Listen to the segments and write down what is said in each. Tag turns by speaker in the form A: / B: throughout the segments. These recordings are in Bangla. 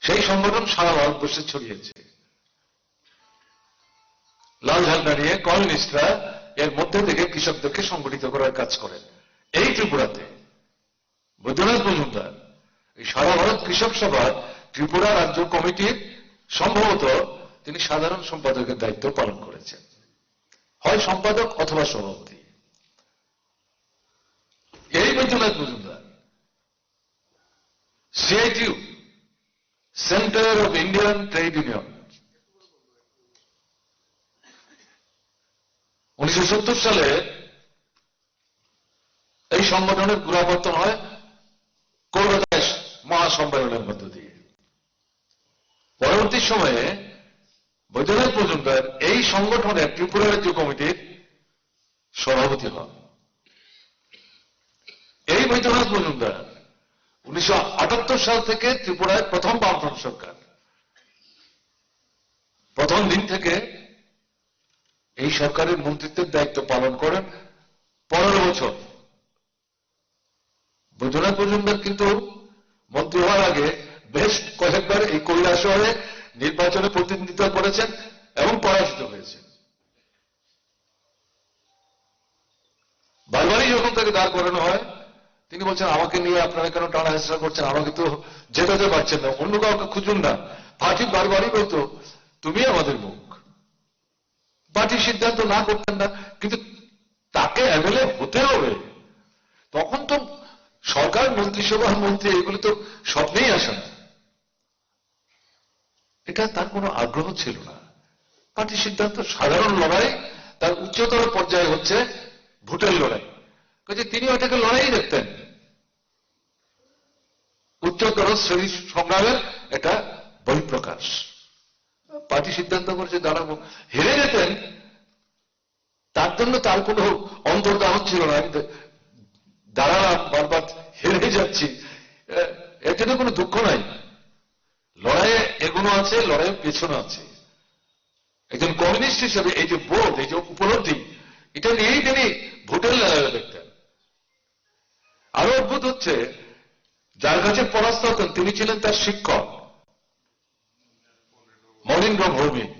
A: সেই সংগঠন সারা ভারতবর্ষে ছড়িয়েছে। লাল ঝান্ডা নিয়ে কমিউনিস্টরা এর মধ্যে থেকে কৃষকদেরকে সংগঠিত করার কাজ করেন। এই ত্রিপুরাতে বৈদ্যনাথ মজুমদার এই সারা ভারত কৃষক সভার ত্রিপুরা রাজ্য কমিটির সম্ভবত তিনি সাধারণ সম্পাদকের দায়িত্ব পালন করেছেন, হয় সম্পাদক অথবা সভাপতি। এই Baidyanath Majumdar CITU, centre of Indian trade union, 1970 সালে এই সংগঠনের পুনরাবর্তন হয় কলকাতায় মহাসম্মেলনের মধ্য দিয়ে। পরবর্তী সময়ে বৈদ্যনাথ মজুমদার এই সংগঠনের ত্রিপুরা রাজ্য কমিটির সভাপতি হন। এই বৈদ্যনাথ মজুমদার 1978 সাল থেকে ত্রিপুরায় প্রথম বামফ্রন্ট সরকার, প্রথম দিন থেকে এই সরকারের মন্ত্রিত্বের দায়িত্ব পালন করেন 15 বছর। বৈদ্যনাথ মজুমদার কিন্তু মন্ত্রী হওয়ার আগে বেশ কয়েকবার এই কৈলাসহরে নির্বাচনে প্রতিনিধিত্ব করেছেন এবং পরাজিত হয়েছেন। বারবারই যখন তাকে দাঁড় করানো হয় তিনি বলছেন, আমাকে নিয়ে আপনারা কেন টানা হেঁচড়া করছেন, আমাকে তো জেতাতে পারছেন না, অন্য কাউকে খুঁজুন না। পার্টি বারবারই বলতো তুমি আমাদের মুখ। পার্টি সিদ্ধান্ত না করতেন না, কিন্তু তাকে এমএলএ হতে হবে। তখন তো সরকার, মন্ত্রিসভার মন্ত্রী, এগুলো তো স্বপ্নেই আসে না। এটা তার কোনো আগ্রহ ছিল না। পার্টি সিদ্ধান্ত, সাধারণ লড়াই তার উচ্চতর পর্যায়ে হচ্ছে ভোটের লড়াই। কাজে তিনি ওটাকে লড়াই দেখতেন, উচ্চতর শ্রেণী সংগ্রামের একটা বহিঃপ্রকাশ। পার্টি সিদ্ধান্ত করেছে দাঁড়াবো, হেরে যেতেন, তার জন্য তার কোনো অন্তর্দাহ ছিল না। আমি দাঁড়ালাম, বারবার হেরে যাচ্ছি, এর জন্য কোনো দুঃখ নাই। লড়াইয়ে এগোনো আছে, লড়াইয়ের পেছনে আছে। একজন কমিউনিস্ট হিসেবে এই যে বোধ, এই যে উপলব্ধি, এটা নিয়েই তিনি ভোটের লড়াইয়ে দেখতেন। আরো অদ্ভুত হচ্ছে, যার কাছে পরাস্ত হতেন তিনি ছিলেন তার শিক্ষক মনীন্দ্র ভৌমিক।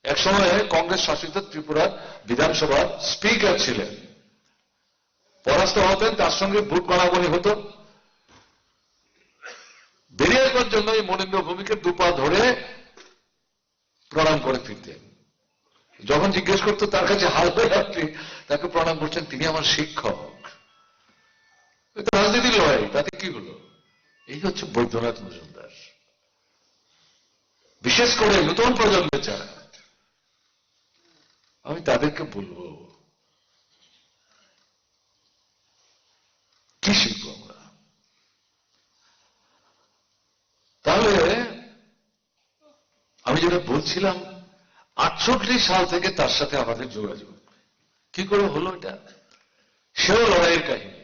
A: একসময় কংগ্রেস শাসিত ত্রিপুরার বিধানসভার স্পিকার ছিলেন। পরাস্ত হতেন, তার সঙ্গে ভোট গণাগণি হতো। বেরিয়ে আসবার জন্য এই মনীন্দ্র ভৌমিকের দুপা ধরে প্রণাম করে ফিরতেন। যখন জিজ্ঞেস করতো তার কাছে হাল হয়ে আপনি তাকে প্রণাম করছেন, তিনি আমার শিক্ষক। রাজনীতির লড়াই, তাতে কি হলো? এই হচ্ছে বৈদ্যনাথ মজুমদার। বিশেষ করে নতুন প্রজন্মের যারা, আমি তাদেরকে বলবো, কি শিখবো আমরা? তাহলে আমি যেটা বলছিলাম, 68 সাল থেকে তার সাথে আমাদের যোগাযোগ কি করে হলো, এটা সেও লড়াইয়ের কাহিনী।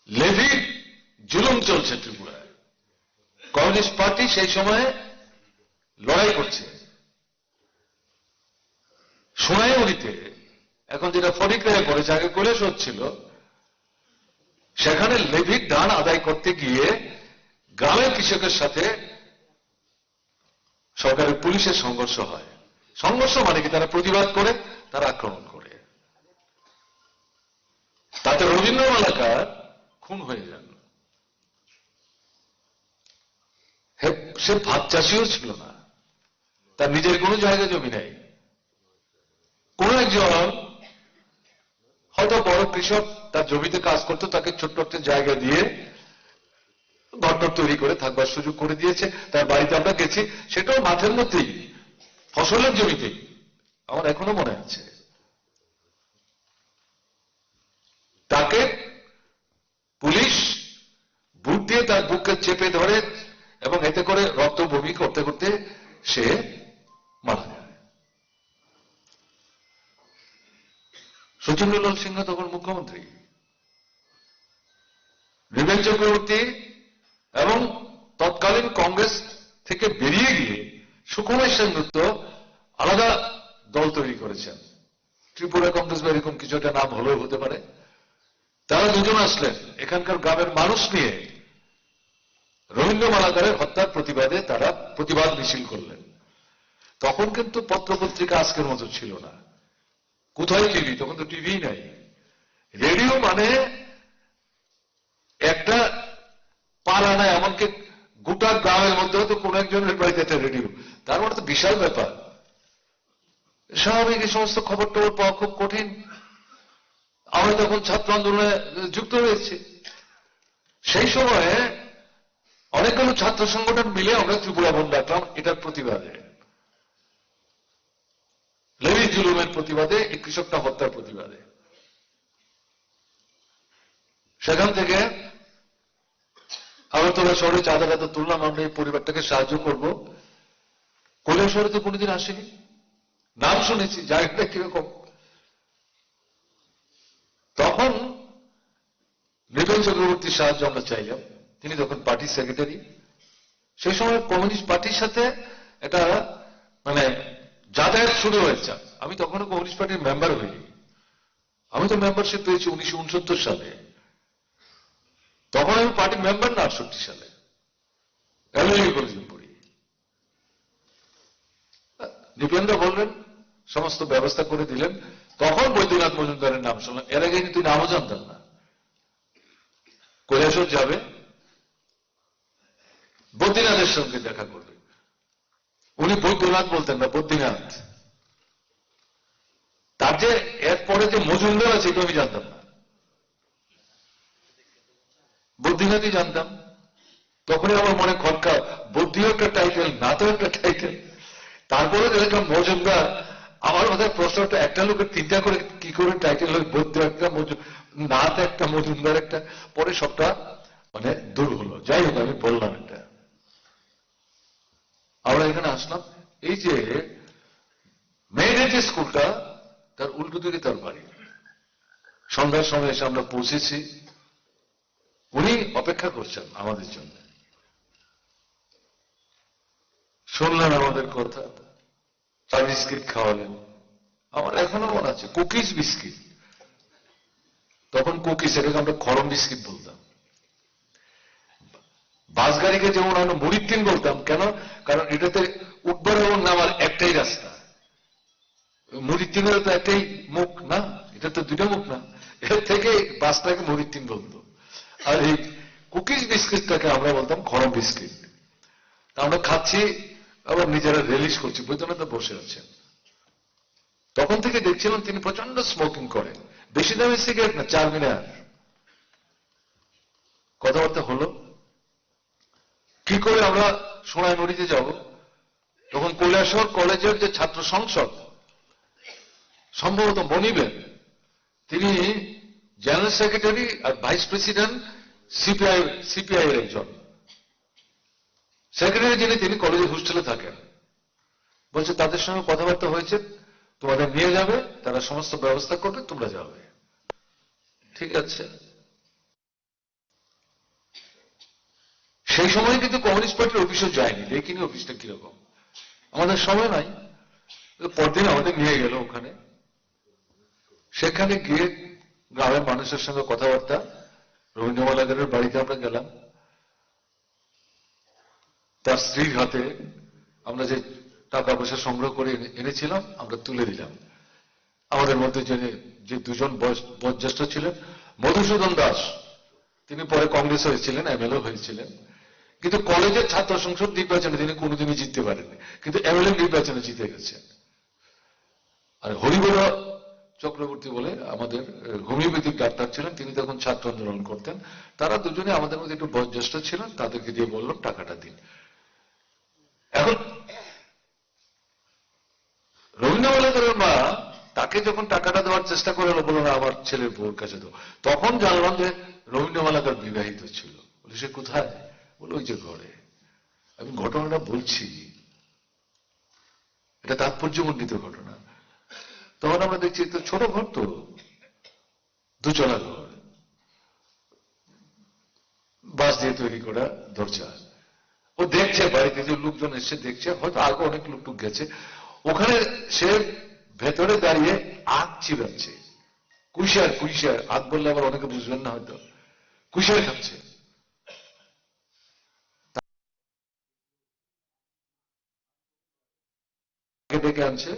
A: লেভির জুলুম চলছে ত্রিপুরায়, কমিউনিস্ট পার্টি সেই সময়ে লড়াই করছে। সোনাইমুড়িতে, এখন যেটা ফটিকরায় করেছে, আগে কৈলাসহর ছিল, সেখানে লেভির দান আদায় করতে গিয়ে গ্রামের কৃষকের সাথে সরকারের পুলিশের সংঘর্ষ হয়। সংঘর্ষ মানে কি, তারা প্রতিবাদ করে, তারা আক্রমণ করে। তাতে রবীন্দ্র মালাকার খুন হয়ে যান। সে ভাত চাষিও ছিল না, তার নিজের কোনো জায়গা জমি নেই। কোন একজন হয়তো বড় কৃষক তার জমিতে কাজ করতো, তাকে ছোট্ট একটা জায়গা দিয়ে ঘরটর তৈরি করে থাকবার সুযোগ করে দিয়েছে। তার বাড়িতে আমরা গেছি, সেটাও মাঠের মধ্যেই, ফসলের জমিতেই, আমার এখনো মনে আছে। তাকে পুলিশ বুট দিয়ে তার বুককে চেপে ধরে এবং এতে করে রক্ত বমি করতে করতে সে মারা যায়। শচীন্দ্রলাল সিংহ তখন মুখ্যমন্ত্রী, নৃপেন চক্রবর্তী এবং তৎকালীন কংগ্রেস থেকে বেরিয়ে গিয়ে সুকুমার সেনগুপ্ত আলাদা দল তৈরি করেছেন। ত্রিপুরা কংগ্রেস বা এরকম কিছু একটা নাম হলেও হতে পারে। তারা দুজন আসলেন এখানকার গ্রামের মানুষ নিয়ে রবীন্দ্র মালাকারের হত্যার প্রতিবাদে তারা প্রতিবাদ মিছিল করলেন। তখন কিন্তু পত্রপত্রিকা আজকের মতো ছিল না, কোথায় টিভি, তখন তো টিভি নাই। রেডিও মানে একটা পাড়া নাই, এমনকি গোটা গ্রামের মধ্যে হয়তো কোন একজনের বাড়িতে একটা রেডিও, তার মানে তো বিশাল ব্যাপার। স্বাভাবিক এই সমস্ত খবর টবর পাওয়া খুব কঠিন। আমরা তখন ছাত্র আন্দোলনে যুক্ত হয়েছি, সেই সময়ে অনেকগুলো ছাত্র সংগঠন মিলে আমরা ত্রিপুরা বন্ধ ডাকলাম এটার প্রতিবাদে, লেভি জুলুমের প্রতিবাদে, এই কৃষকটা হত্যার প্রতিবাদে। সেখান থেকে আগরতলা শহরে চাঁদা টাদা তুললাম, আমরা এই পরিবারটাকে সাহায্য করব। কৈলাস শহরে তো কোনোদিন আসেনি, নাম শুনেছি, জায়গাটা কিরকম। তখন নৃপেন চক্রবর্তীর সাহায্য আমরা চাইলাম, তিনি তখন পার্টির সেক্রেটারি। সেই সময় কমিউনিস্ট পার্টির সাথে এটা মানে যাতায়াত শুরু হয়েছে। আমি তখনও কমিউনিস্ট পার্টির মেম্বার হইনি, আমি তো মেম্বারশিপ পেয়েছি 1969 সালে, তখন আমি পার্টির মেম্বার না 68 সালে, এলএলবি কলেজে পড়ি। নৃপেন্দ্র বললেন, সমস্ত ব্যবস্থা করে দিলেন। তখন বৈদ্যনাথ মজুমদারের নাম শুনলাম, এর আগে কিন্তু নামও জানতাম না। কৈলাসর যাবে, বদ্রীনাথের সঙ্গে দেখা করবে, উনি বৈদ্যনাথ বলতেন না, বদ্রীনাথ। তার যে এরপরে যে মজুমদার আছে এটা আমি জানতাম না, বদ্রীনাথই জানতাম। তখনই আমার মনে খটকা, বদ্রীও একটা টাইটেল, নাথও একটা টাইটেল, তারপরে দেখলাম মজুমদার। আমার মাথায় প্রশ্নটা, একটা লোকের তিনটা করে কি করে টাইটেল হয়, বদ্র একটা, নাথ একটা, মজুমদার একটা, পরে সবটা মানে দূর হলো। যাই হোক, আমি বললাম এটা। আমরা এখানে আসলাম, এই যে মেয়েদের যে স্কুলটা তার উল্টো দিকে তার বাড়ি। সন্ধ্যার সময় এসে আমরা পৌঁছেছি, উনি অপেক্ষা করছেন আমাদের জন্য। শুনলেন আমাদের কথা, চা বিস্কিট খাওয়ালেন। আমার এখনো মনে আছে, কুকিজ বিস্কিট, তখন কুকিজ এটাকে আমরা খরম বিস্কিট বলতাম। বাস গাড়িকে যেমন আমরা মুড়ির টিন বলতাম, কেন? কারণ এটাতে উঠবার এবং নামার একটাই রাস্তা, মুড়ির টিনের তো একটাই মুখ না, এটা তো দুটো মুখ না, এর থেকে বাসটাকে মুড়ির টিন বলতো। আর এই কুকিজ বিস্কিটটাকে আমরা বলতাম খরম বিস্কিট। আমরা খাচ্ছি, আবার নিজেরা রিলিজ করছি, বৈদ্যনাথ বসে আছেন। তখন থেকে দেখছিলাম তিনি প্রচন্ড স্মোকিং করেন, বেশি দামি সিগারেট না, 4 মিনার। কথাবার্তা হলো, কি করে আমরা সোনাই নদীতে যাব। তখন কৈলাসহর কলেজের যে ছাত্র সংসদ, সম্ভবত মনিবেন, তিনি জেনারেল সেক্রেটারি আর ভাইস প্রেসিডেন্ট সিপিআই এর একজন সেক্রেটারি, যিনি তিনি কলেজের হোস্টেলে থাকেন। বলছে তাদের সঙ্গে কথাবার্তা হয়েছে, তোমাদের নিয়ে যাবে, তারা সমস্ত ব্যবস্থা করবে, তোমরা যাবে। ঠিক আছে। সেই সময় কিন্তু কমিউনিস্ট পার্টির অফিসও যায়নি, দেখিনি অফিসটা কিরকম, আমাদের সময় নাই। পরদিন আমাদের নিয়ে গেল ওখানে, সেখানে গিয়ে গ্রামের মানুষের সঙ্গে কথাবার্তা, রবীন্দ্র মালাকারের বাড়িতে আমরা গেলাম। তার স্ত্রীর হাতে আমরা যে টাকা পয়সা সংগ্রহ করে এনেছিলাম আমরা তুলে দিলাম। আমাদের মধ্যে যে দুজন বয়োজ্যেষ্ঠ ছিলেন, মধুসূদন দাস, তিনি পরে কংগ্রেস হয়েছিলেন, এমএলএ হয়েছিলেন, কিন্তু কলেজের ছাত্র সংসদ নির্বাচনে তিনি কোনোদিনই জিততে পারেননি, কিন্তু এমএলএ নির্বাচনে জিতে গেছেন। আর হরিবর চক্রবর্তী বলে আমাদের হোমিওপ্যাথিক ডাক্তার ছিলেন, তিনি তখন ছাত্র আন্দোলন করতেন। তারা দুজনে আমাদের মধ্যে একটু বয়োজ্যেষ্ঠ ছিলেন, তাদেরকে দিয়ে বললাম টাকাটা দিন। এখন রবীন্দ্র মালাকারের মা তাকে যখন টাকাটা দেওয়ার চেষ্টা করে, বলল না আমার ছেলের বউর কাছে দাও, তখন জানলাম যে রবীন্দ্র মালাকার বিবাহিত ছিল। বলে সে কোথায়? বলে ওই যে ঘরে। আমি ঘটনাটা বলছি, এটা তাৎপর্যমণ্ডিত ঘটনা। তখন আমরা দেখছি তো ছোট ঘর, তো দুচলা ঘর, বাঁশ দিয়ে তৈরি করা দরজা। ও দেখছে বাড়িতে যে লোকজন এসে দেখছে, হয়তো আগে অনেক লোক গেছে, ওখানে সে ভেতরে দাঁড়িয়ে আগ চিবাচ্ছে। কুইশার কুইশার হাত বললে আবার অনেকে বুঝবেন না হয়তো, কুইশার খাচ্ছে। ডেকে আনছে,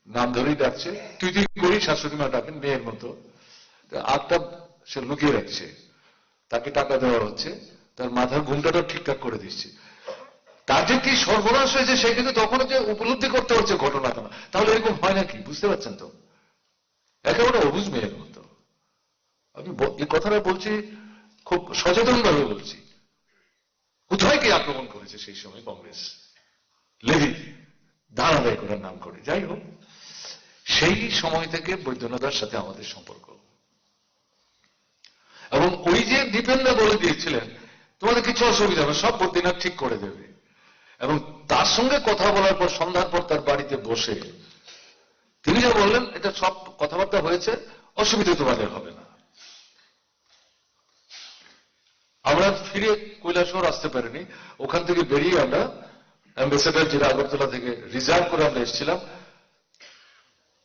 A: নাম ধরেই ডাকছে, তুই তুই করি, শাশুড়ি মা ডাকেন মেয়ের মতো, আটটা সে লুকিয়ে রাখছে, তাকে টাকা দেওয়া হচ্ছে, তার মাথার ঘুমটাটা ঠিকঠাক করে দিচ্ছে। তার যে কি সর্বনাশ হয়েছে সে কিন্তু তখনও যে উপলব্ধি করতে হচ্ছে ঘটনাটা, তাহলে এরকম হয় নাকি, বুঝতে পারছেন তো? একেবারে অবুঝ মেয়ের মতো। আমি এই কথাটা বলছি খুব সচেতন ভাবে বলছি। কোথায় কি আক্রমণ করেছে সেই সময় কংগ্রেস, লেভি ধান আদায় করার নাম করে। যাই হোক, সেই সময় থেকে বৈদ্যনাথের সাথে আমাদের সম্পর্ক, এবং ওই যে দীপেন্দা বলে দিয়েছিলেন তোমাদের কিছু অসুবিধা হবে, সব বৈদ্যনাথ ঠিক করে দেবে, এবং তার সঙ্গে কথা বলার পর সন্ধ্যার পর তার বাড়িতে বসে তিনি যা বললেন, এটা সব কথাবার্তা হয়েছে, অসুবিধা তোমাদের হবে না। আমরা ফিরে কৈলাসহর আসতে পারিনি, ওখান থেকে বেরিয়ে আমরা অ্যাম্বাসেডর, যেটা আগরতলা থেকে রিজার্ভ করে আমরা এসেছিলাম,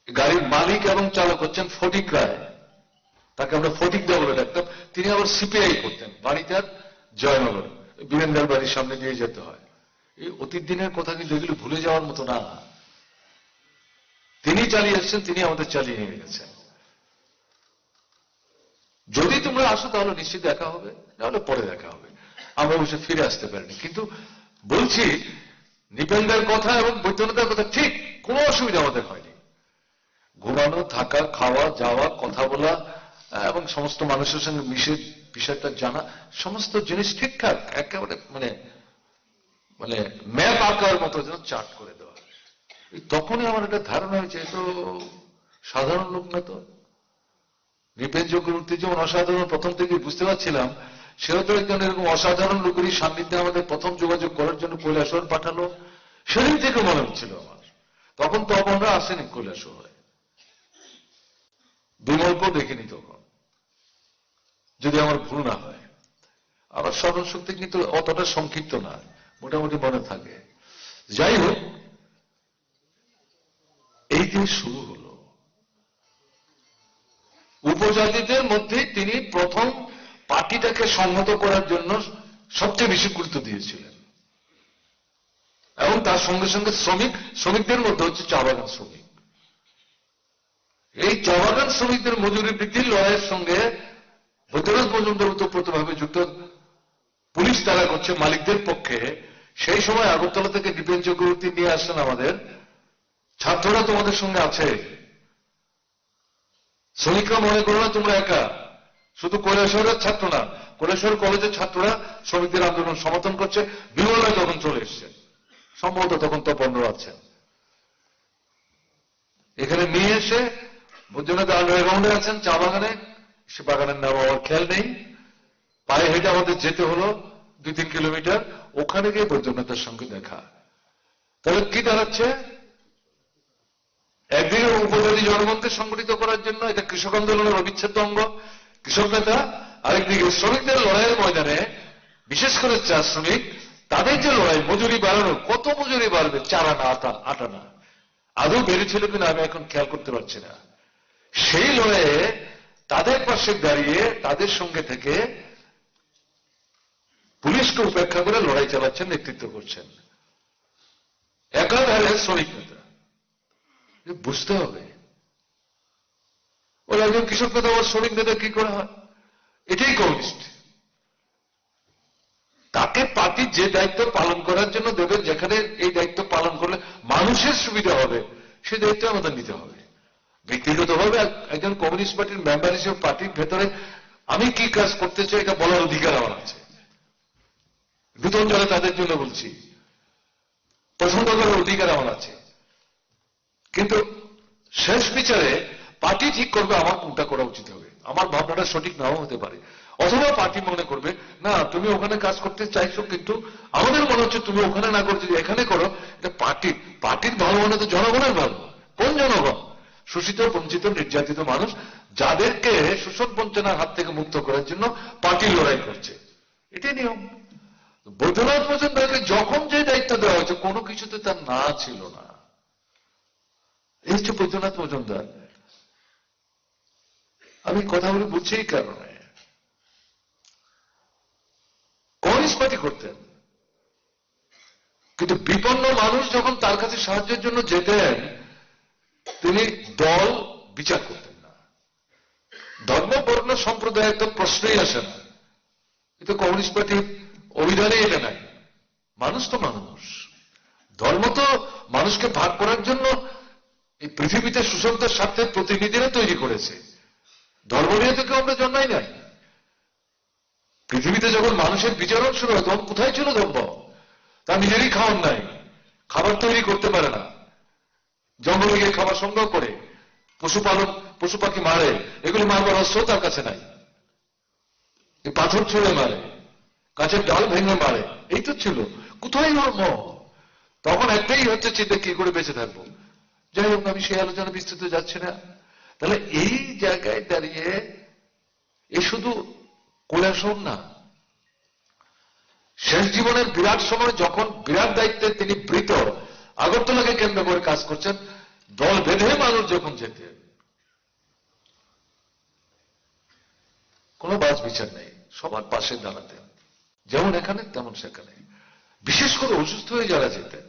A: গাড়ির মালিক এবং চালক হচ্ছেন ফটিক রায়, তাকে আমরা ফটিক দা বলে ডাকতাম। তিনি আবার সিপিআই করতেন, বাড়ি তার জয়নগর, বীরেন্দ্র বাড়ির সামনে দিয়ে যেতে হয়। এই অতীত দিনের কথা কিন্তু এগুলো ভুলে যাওয়ার মতো না। তিনি চালিয়ে এসছেন, তিনি আমাদের চালিয়ে নিয়ে গেছেন। যদি তোমরা আসো তাহলে নিশ্চিত দেখা হবে, নাহলে পরে দেখা হবে। আমরা অবশ্যই ফিরে আসতে পারিনি, কিন্তু বলছি নিপেন্দ্রের কথা এবং বৈদ্যনাথের কথা ঠিক কোনো অসুবিধা আমাদের হয়নি। ঘুমানো, থাকা, খাওয়া, যাওয়া, কথা বলা এবং সমস্ত মানুষের সঙ্গে মিশে বিষয়টা জানা, সমস্ত জিনিস ঠিকঠাক, একেবারে মানে মানে ম্যাপ আঁকার মতো যেন চার্ট করে দেওয়া। তখনই আমার একটা ধারণা হয়েছে, তো সাধারণ লোক না তো। নৃপেন চক্রবর্তী যেমন অসাধারণ, প্রথম থেকে বুঝতে পারছিলাম, সেও তো একজন এরকম অসাধারণ লোকেরই সান্নিধ্যে আমাদের প্রথম যোগাযোগ করার জন্য কৈলাসহর পাঠালো। সেদিন থেকে মনে হচ্ছিল আমার, তখন তো আমরা আসেনি কৈলাসহরে, বিমলকেও দেখিনি তখন, যদি আমার ভুল না হয়। আবার স্মরণ শক্তি কিন্তু অতটা সংক্ষিপ্ত না, মোটামুটি মনে থাকে। যাই হোক, এই দিয়ে শুরু হলো। উপজাতিদের মধ্যে তিনি প্রথম পার্টিটাকে সংহত করার জন্য সবচেয়ে বেশি গুরুত্ব দিয়েছিলেন, এবং তার সঙ্গে সঙ্গে শ্রমিকদের মধ্যে হচ্ছে চা বাগান শ্রমিক। এই চা বাগান শ্রমিকদের মজুরি বৃদ্ধির লড়াইয়ের সঙ্গে বৈদ্যনাথ মজুমদার ওতপ্রোতভাবে যুক্ত। পুলিশ তারা করছে মালিকদের পক্ষে। সেই সময় আগরতলা থেকে নৃপেন চক্রবর্তী নিয়ে আসেন আমাদের, ছাত্ররা তোমাদের সঙ্গে আছে, শ্রমিকরা মনে করো না তোমরা একা, শুধু কৈলাসহরের ছাত্র না, কৈলাসহর কলেজের ছাত্ররা শ্রমিকদের আন্দোলন সমর্থন করছে। বিমল রায় তখন চলে এসছেন, সম্ভবত তখন তো বন্ধ আছেন। এখানে নিয়ে এসে বৈদ্যনাথ আন্ডারগ্রাউন্ডে আছেন, চা বাগানে, সে বাগানের নাম আমার খেয়াল নেই, পায়ে হেঁটে আমাদের যেতে হলো 2-3 কিলোমিটার, ওখানে গিয়ে বৈদ্যনাথের সঙ্গে দেখা। তাহলে কি দাঁড়াচ্ছে, একদিকে উপজাতি জনগণকে সংগঠিত করার জন্য এটা কৃষক আন্দোলনের অবিচ্ছেদ্য অঙ্গ, কৃষক নেতা, আরেকদিকে শ্রমিকদের লড়াইয়ের ময়দানে, বিশেষ করে চা শ্রমিক, তাদের যে লড়াই, মজুরি বাড়ানো, কত মজুরি বাড়বে, 4 আনা 8 আনা, আদৌ বেড়েছিল কিনা আমি এখন খেয়াল করতে পারছি না। সেই লড়াইয়ে তাদের পাশে দাঁড়িয়ে তাদের সঙ্গে থেকে পুলিশকে উপেক্ষা করে লড়াই চালাচ্ছেন, নেতৃত্ব করছেন, একাধারে শ্রমিক নেতা। বুঝতে হবে, ওই একজন কৃষক নেতা আবার শ্রমিক নেতা কি করে হয়, এটাই কমিউনিস্ট। তাকে পার্টির যে দায়িত্ব পালন করার জন্য দেবেন, যেখানে এই দায়িত্ব পালন করলে মানুষের সুবিধা হবে, সেই দায়িত্ব আমাদের নিতে হবে। ব্যক্তিগতভাবে একজন কমিউনিস্ট পার্টির মেম্বার হিসেবে পার্টির ভেতরে আমি কি কাজ করতে চাই এটা বলার অধিকার আমার আছে। নূতন যারা তাদের জন্য বলছি, পছন্দ করার অধিকার আমার আছে। কিন্তু শেষ বিচারে পার্টি ঠিক করবে আমার কোনটা করা উচিত হবে। আমার ভাবনাটা সঠিক নাও হতে পারে, অথবা পার্টি মনে করবে না তুমি ওখানে কাজ করতে চাইছো, কিন্তু আমাদের মনে হচ্ছে তুমি ওখানে না করে যদি এখানে করো, এটা পার্টির ভালো মানে তো জনগণের ভালো। কোন জনগণ? শোষিত, বঞ্চিত, নির্যাতিত মানুষ, যাদেরকে শোষণ বঞ্চনার হাত থেকে মুক্ত করার জন্য পার্টি লড়াই করছে, এটাই নিয়ম। বৈদ্যনাথ মজুমদারকে যখন যে দায়িত্ব দেওয়া হয়েছে, কোনো কিছুতে তার না ছিল না। এই হচ্ছে বৈদ্যনাথ মজুমদার। আমি কথাগুলো বলছি এই কারণে, কমিউনিস্ট পার্টি করতেন, কিন্তু বিপন্ন মানুষ যখন তার কাছে সাহায্যের জন্য যেতেন, তিনি দল বিচার করতেন না। ধর্ম, বর্ণ, সম্প্রদায়ের তো প্রশ্নই আসে না, কিন্তু কমিউনিস্ট পার্টির অভিধানে এটা নাই। মানুষ তো মানুষ, ধর্ম তো মানুষকে ভাগ করার জন্য এই পৃথিবীতে সুশান্তের স্বার্থে প্রতিনিধিরা তৈরি করেছে। ধর্ম নিয়ে তো কেউ আমরা জন্মাই নাই। পৃথিবীতে যখন মানুষের বিচরণ শুরু হয় তখন কোথায় ছিল ধর্ম? তার নিজেরই খাওয়ার নাই, খাবার তৈরি করতে পারে না, জঙ্গলে গিয়ে খাবার সংগ্রহ করে, পশুপালন, পশু পাখি মারে, এগুলো মারবার অস্ত্র তার কাছে নাই, পাথর ছুঁড়ে মারে, কাছের ডাল ভেঙে মারে, এই তো ছিল। কোথায় ধর্ম? তখন একটাই হচ্ছে চিন্তা, কি করে বেঁচে থাকবো। যাই হোক, আমি সেই আলোচনা বিস্তৃত যাচ্ছি না। তাহলে এই জায়গায় দাঁড়িয়ে এ শুধু কৈলাসহর না, শেষ জীবনের বিরাট সময় যখন বিরাট দায়িত্বে তিনি বৃত, আগরতলাকে কেন্দ্র করে কাজ করছেন, দল বেঁধে মানুষ যখন যেতেন, কোনো বাছ বিচার নেই, সবার পাশে দাঁড়াতেন, যেমন এখানে তেমন সেখানে। বিশেষ করে অসুস্থ হয়ে যারা যেতেন,